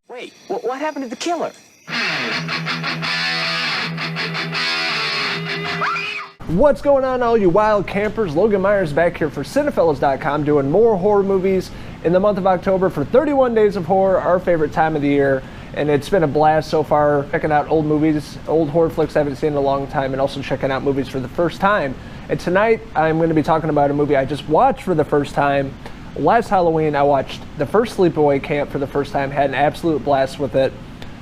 Wait, what happened to the killer? What's going on, all you wild campers? Logan Myerz back here for Cinephellas.com doing more horror movies in the month of October for 31 Days of Horror, our favorite time of the year. And it's been a blast so far, checking out old movies, old horror flicks I haven't seen in a long time, and also checking out movies for the first time. And tonight, I'm going to be talking about a movie I just watched for the first time. Last Halloween, I watched the first Sleepaway Camp for the first time, had an absolute blast with it.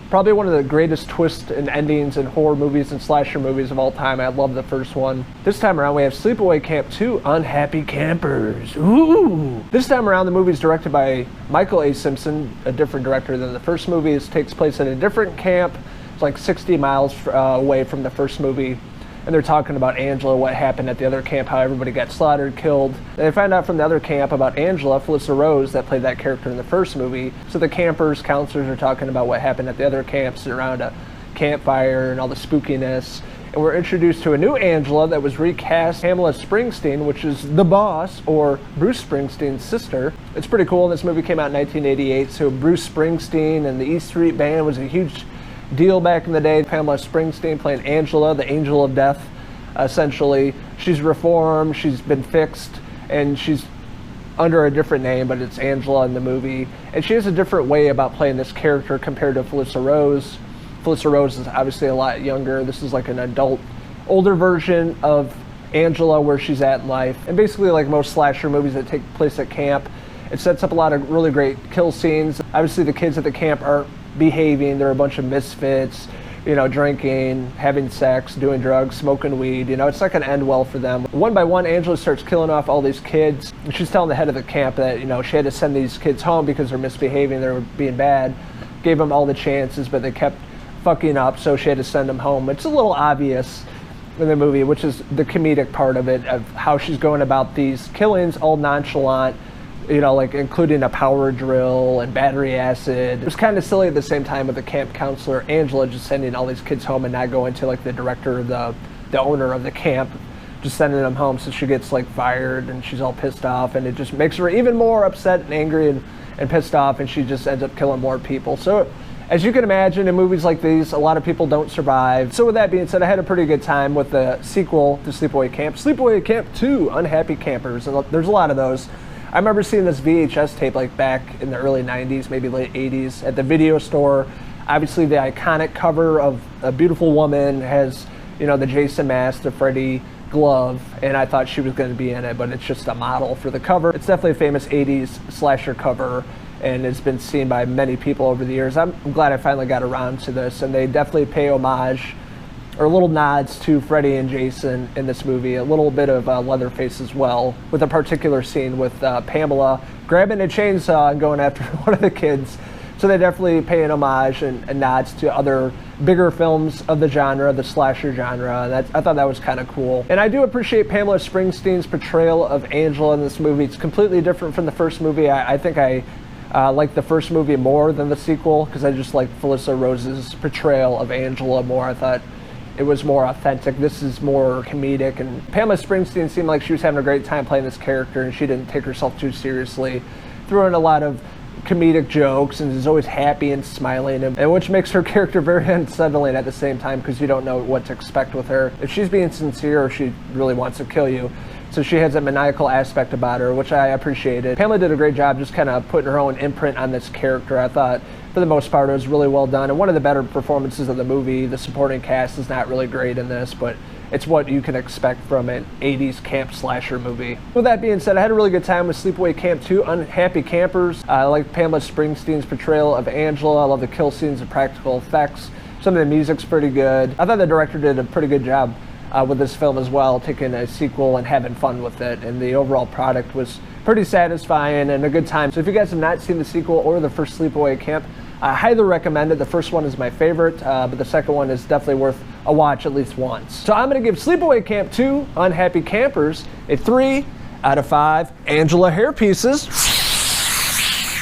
Probably one of the greatest twists and endings in horror movies and slasher movies of all time. I love the first one. This time around, we have Sleepaway Camp II, Unhappy Campers. Ooh! This time around, the movie is directed by Michael A. Simpson, a different director than the first movie. It takes place at a different camp. It's like 60 miles away from the first movie. And they're talking about Angela, what happened at the other camp, how everybody got slaughtered, killed. And they find out from the other camp about Angela, Felissa Rose, that played that character in the first movie. So the campers, counselors are talking about what happened at the other camps around a campfire and all the spookiness. And we're introduced to a new Angela that was recast, Pamela Springsteen, which is the boss, or Bruce Springsteen's sister. It's pretty cool. This movie came out in 1988, so Bruce Springsteen and the E Street Band was a huge deal back in the day. Pamela Springsteen playing Angela, the angel of death, essentially. She's reformed, she's been fixed, and she's under a different name, but it's Angela in the movie. And she has a different way about playing this character compared to Felissa Rose. Felissa Rose is obviously a lot younger. This is like an adult, older version of Angela, where she's at in life. And basically, like most slasher movies that take place at camp, it sets up a lot of really great kill scenes. Obviously, the kids at the camp aren't behaving. They're a bunch of misfits, you know, drinking, having sex, doing drugs, smoking weed. You know, it's not going to end well for them. One by one, Angela starts killing off all these kids. And she's telling the head of the camp that, you know, she had to send these kids home because they're misbehaving, they were being bad. Gave them all the chances, but they kept fucking up, so she had to send them home. It's a little obvious in the movie, which is the comedic part of it, of how she's going about these killings all nonchalant, you know, like including a power drill and battery acid. It was kind of silly at the same time with the camp counselor, Angela, just sending all these kids home and not going to like the director, the owner of the camp, just sending them home. So she gets like fired and she's all pissed off, and it just makes her even more upset and angry and pissed off, and she just ends up killing more people. So as you can imagine, in movies like these, a lot of people don't survive. So with that being said, I had a pretty good time with the sequel to Sleepaway Camp, Sleepaway Camp II, Unhappy Campers, and there's a lot of those. I remember seeing this VHS tape like back in the early 90s, maybe late 80s, at the video store. Obviously the iconic cover of A Beautiful Woman has, you know, the Jason mask, the Freddy glove, and I thought she was going to be in it, but it's just a model for the cover. It's definitely a famous 80s slasher cover, and it's been seen by many people over the years. I'm glad I finally got around to this, and they definitely pay homage or little nods to Freddy and Jason in this movie. A little bit of Leatherface as well, with a particular scene with Pamela grabbing a chainsaw and going after one of the kids. So they definitely pay an homage and nods to other bigger films of the genre, the slasher genre. I thought that was kind of cool. And I do appreciate Pamela Springsteen's portrayal of Angela in this movie. It's completely different from the first movie. I think I like the first movie more than the sequel, because I just like Felissa Rose's portrayal of Angela more. I thought it was more authentic. This is more comedic, and Pamela Springsteen seemed like she was having a great time playing this character, and she didn't take herself too seriously. Threw in a lot of comedic jokes and is always happy and smiling, and which makes her character very unsettling at the same time, because you don't know what to expect with her. If she's being sincere or she really wants to kill you. So she has a maniacal aspect about her, which I appreciated. Pamela did a great job just kind of putting her own imprint on this character. I thought, for the most part, it was really well done. And one of the better performances of the movie. The supporting cast is not really great in this, but it's what you can expect from an 80s camp slasher movie. With that being said, I had a really good time with Sleepaway Camp II, Unhappy Campers. I like Pamela Springsteen's portrayal of Angela. I love the kill scenes and practical effects. Some of the music's pretty good. I thought the director did a pretty good job with this film as well, taking a sequel and having fun with it, and the overall product was pretty satisfying and a good time. So if you guys have not seen the sequel or the first Sleepaway Camp, I highly recommend it. The first one is my favorite, but the second one is definitely worth a watch at least once. So I'm going to give Sleepaway Camp II, Unhappy Campers, a 3 out of 5 Angela hair pieces.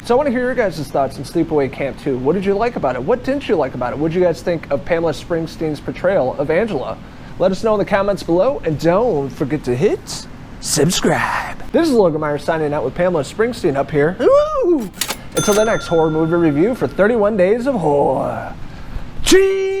So I want to hear your guys' thoughts on Sleepaway Camp 2. What did you like about it? What didn't you like about it? What did you guys think of Pamela Springsteen's portrayal of Angela? Let us know in the comments below, and don't forget to hit subscribe. This is Logan Myerz signing out with Pamela Springsteen up here. Woo! Until the next horror movie review for 31 Days of Horror. Cheese!